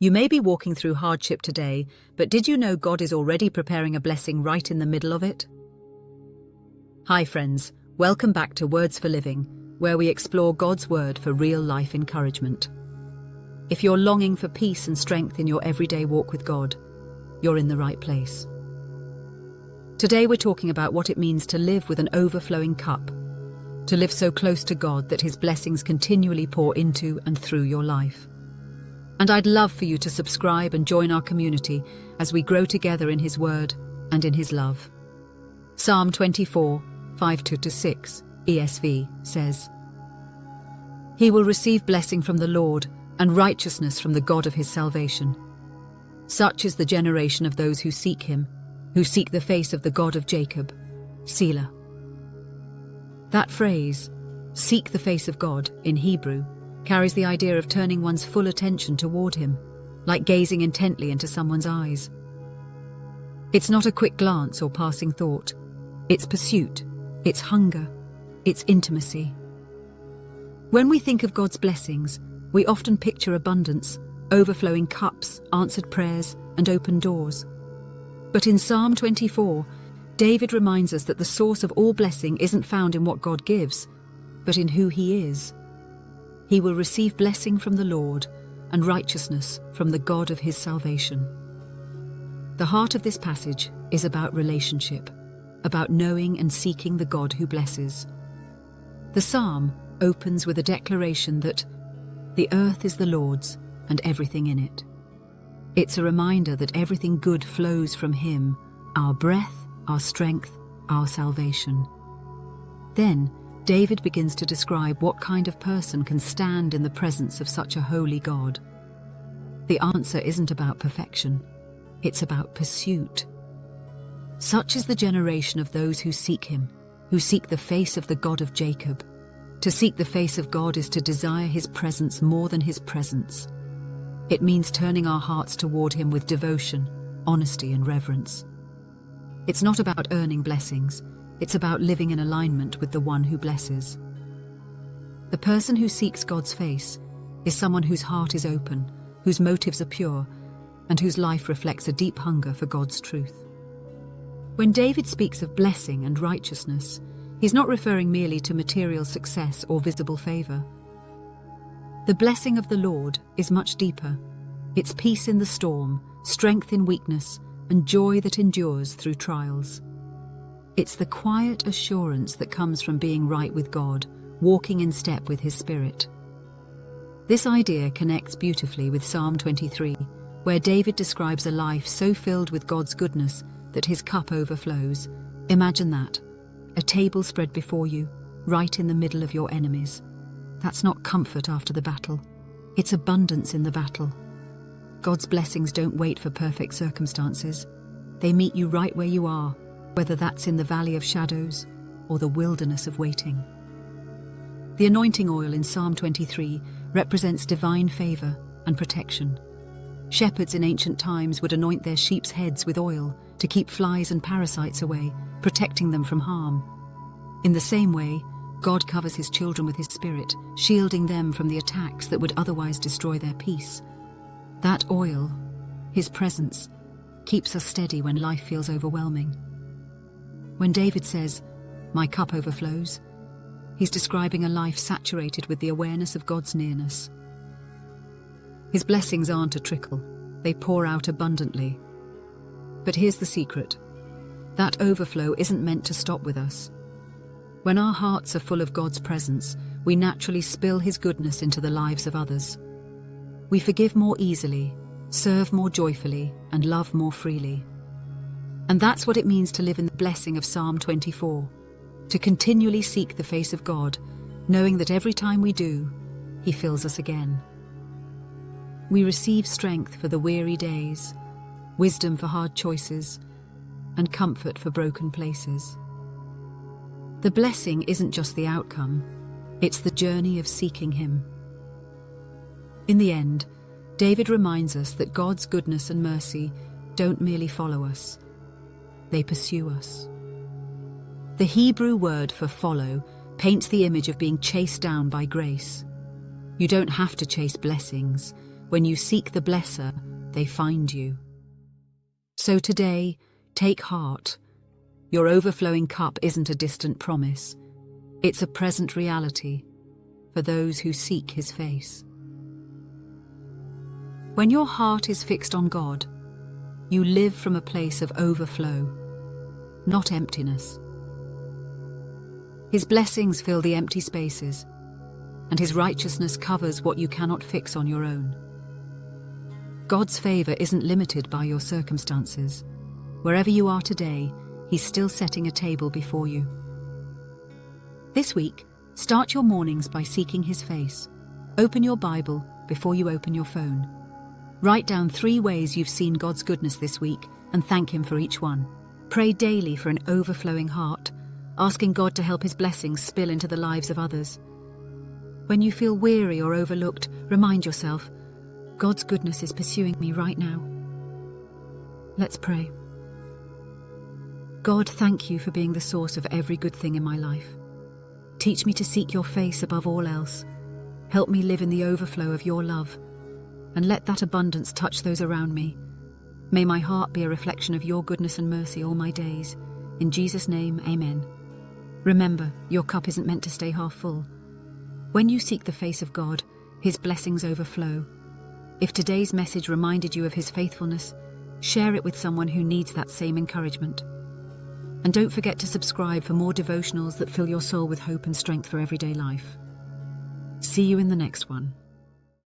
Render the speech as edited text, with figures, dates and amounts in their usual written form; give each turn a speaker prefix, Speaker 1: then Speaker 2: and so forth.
Speaker 1: You may be walking through hardship today, but did you know God is already preparing a blessing right in the middle of it? Hi friends, welcome back to Words for Living, where we explore God's Word for real-life encouragement. If you're longing for peace and strength in your everyday walk with God, you're in the right place. Today we're talking about what it means to live with an overflowing cup, to live so close to God that His blessings continually pour into and through your life. And I'd love for you to subscribe and join our community as we grow together in His Word and in His love. Psalm 24, 5-6, ESV says, "He will receive blessing from the Lord and righteousness from the God of his salvation. Such is the generation of those who seek Him, who seek the face of the God of Jacob." Selah. That phrase, seek the face of God, in Hebrew, carries the idea of turning one's full attention toward Him, like gazing intently into someone's eyes. It's not a quick glance or passing thought. It's pursuit, it's hunger, it's intimacy. When we think of God's blessings, we often picture abundance, overflowing cups, answered prayers, and open doors. But in Psalm 24, David reminds us that the source of all blessing isn't found in what God gives, but in who He is. He will receive blessing from the Lord and righteousness from the God of his salvation. The heart of this passage is about relationship, about knowing and seeking the God who blesses. The psalm opens with a declaration that the earth is the Lord's and everything in it. It's a reminder that everything good flows from Him, our breath, our strength, our salvation. Then, David begins to describe what kind of person can stand in the presence of such a holy God. The answer isn't about perfection, it's about pursuit. Such is the generation of those who seek Him, who seek the face of the God of Jacob. To seek the face of God is to desire His presence more than His presence. It means turning our hearts toward Him with devotion, honesty, and reverence. It's not about earning blessings. It's about living in alignment with the One who blesses. The person who seeks God's face is someone whose heart is open, whose motives are pure, and whose life reflects a deep hunger for God's truth. When David speaks of blessing and righteousness, he's not referring merely to material success or visible favor. The blessing of the Lord is much deeper. It's peace in the storm, strength in weakness, and joy that endures through trials. It's the quiet assurance that comes from being right with God, walking in step with His Spirit. This idea connects beautifully with Psalm 23, where David describes a life so filled with God's goodness that his cup overflows. Imagine that, a table spread before you, right in the middle of your enemies. That's not comfort after the battle, it's abundance in the battle. God's blessings don't wait for perfect circumstances. They meet you right where you are, whether that's in the valley of shadows or the wilderness of waiting. The anointing oil in Psalm 23 represents divine favor and protection. Shepherds in ancient times would anoint their sheep's heads with oil to keep flies and parasites away, protecting them from harm. In the same way, God covers His children with His Spirit, shielding them from the attacks that would otherwise destroy their peace. That oil, His presence, keeps us steady when life feels overwhelming. When David says, "My cup overflows," he's describing a life saturated with the awareness of God's nearness. His blessings aren't a trickle, they pour out abundantly. But here's the secret. That overflow isn't meant to stop with us. When our hearts are full of God's presence, we naturally spill His goodness into the lives of others. We forgive more easily, serve more joyfully, and love more freely. And that's what it means to live in the blessing of Psalm 24, to continually seek the face of God, knowing that every time we do, He fills us again. We receive strength for the weary days, wisdom for hard choices, and comfort for broken places. The blessing isn't just the outcome, it's the journey of seeking Him. In the end, David reminds us that God's goodness and mercy don't merely follow us, they pursue us. The Hebrew word for follow paints the image of being chased down by grace. You don't have to chase blessings. When you seek the blesser, they find you. So today, take heart. Your overflowing cup isn't a distant promise. It's a present reality for those who seek his face. When your heart is fixed on God, you live from a place of overflow, not emptiness. His blessings fill the empty spaces, and his righteousness covers what you cannot fix on your own. God's favor isn't limited by your circumstances. Wherever you are today, he's still setting a table before you. This week, start your mornings by seeking his face. Open your Bible before you open your phone. Write down 3 ways you've seen God's goodness this week and thank him for each one. Pray daily for an overflowing heart, asking God to help his blessings spill into the lives of others. When you feel weary or overlooked, remind yourself, God's goodness is pursuing me right now. Let's pray. God, thank you for being the source of every good thing in my life. Teach me to seek your face above all else. Help me live in the overflow of your love, and let that abundance touch those around me. May my heart be a reflection of your goodness and mercy all my days. In Jesus' name, amen. Remember, your cup isn't meant to stay half full. When you seek the face of God, his blessings overflow. If today's message reminded you of his faithfulness, share it with someone who needs that same encouragement. And don't forget to subscribe for more devotionals that fill your soul with hope and strength for everyday life. See you in the next one.